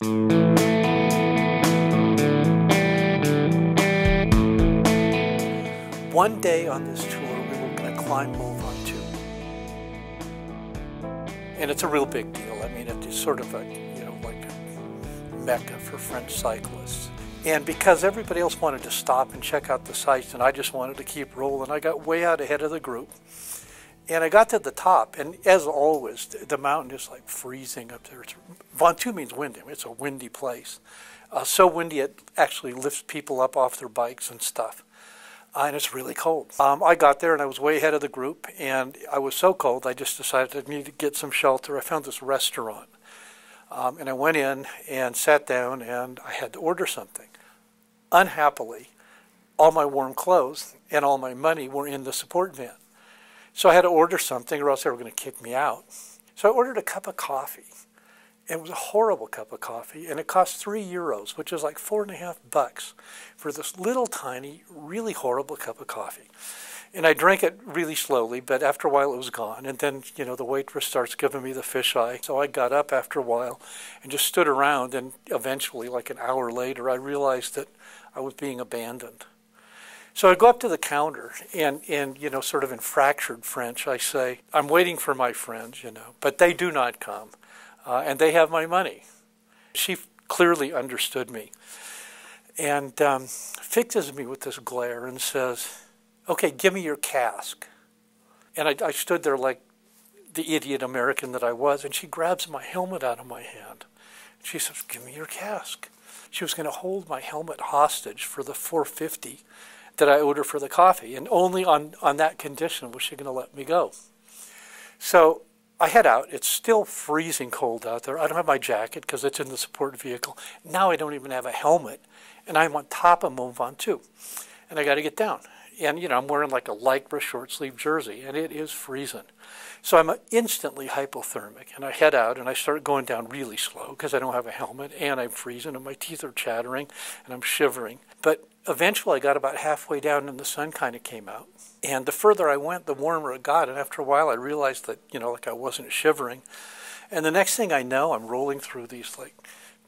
One day on this tour, we were going to climb Mont Ventoux. And it's a real big deal. I mean, it's sort of a, like a mecca for French cyclists. And because everybody else wanted to stop and check out the sights, and I just wanted to keep rolling, I got way out ahead of the group. And I got to the top, and as always, the mountain is like freezing up there. Ventoux means windy. It's a windy place. So windy it actually lifts people up off their bikes and stuff. And it's really cold. I got there and I was way ahead of the group, and I was so cold I just decided I needed to get some shelter. I found this restaurant, and I went in and sat down, and I had to order something. Unhappily, all my warm clothes and all my money were in the support van. So I had to order something or else they were going to kick me out. So I ordered a cup of coffee. It was a horrible cup of coffee, and it cost €3, which is like $4.50 for this little tiny, really horrible cup of coffee. And I drank it really slowly, but after a while it was gone. And then, the waitress starts giving me the fisheye. So I got up after a while and just stood around, and eventually, like an hour later, I realized that I was being abandoned. So I go up to the counter, and sort of in fractured French, I say, I'm waiting for my friends, but they do not come. And they have my money. She clearly understood me and fixes me with this glare and says, okay, give me your cask. And I stood there like the idiot American that I was, and she grabs my helmet out of my hand. She says, give me your cask. She was going to hold my helmet hostage for the $4.50 that I owed her for the coffee, and only on that condition was she going to let me go. So I head out. It's still freezing cold out there. I don't have my jacket because it's in the support vehicle. Now I don't even have a helmet, and I'm on top of Mont Ventoux, and I got to get down. And, I'm wearing like a lycra short-sleeve jersey, and it is freezing. So I'm instantly hypothermic, and I head out, and I start going down really slow because I don't have a helmet, and I'm freezing, and my teeth are chattering, and I'm shivering. But eventually I got about halfway down, and the sun kind of came out. And the further I went, the warmer it got. And after a while, I realized that, like I wasn't shivering. And the next thing I know, I'm rolling through these like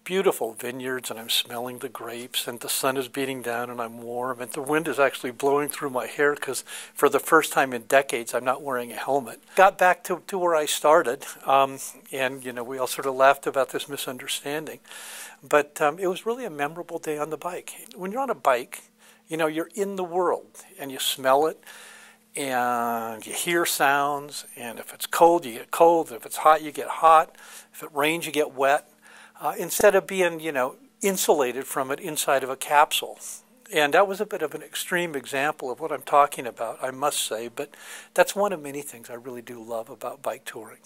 beautiful vineyards, and I'm smelling the grapes, and the sun is beating down, and I'm warm, and the wind is actually blowing through my hair because for the first time in decades, I'm not wearing a helmet. Got back to where I started, and, we all sort of laughed about this misunderstanding. But it was really a memorable day on the bike. When you're on a bike, you're in the world, and you smell it, and you hear sounds, and if it's cold, you get cold. If it's hot, you get hot. If it rains, you get wet. Instead of being, insulated from it inside of a capsule. And that was a bit of an extreme example of what I'm talking about, I must say. But that's one of many things I really do love about bike touring.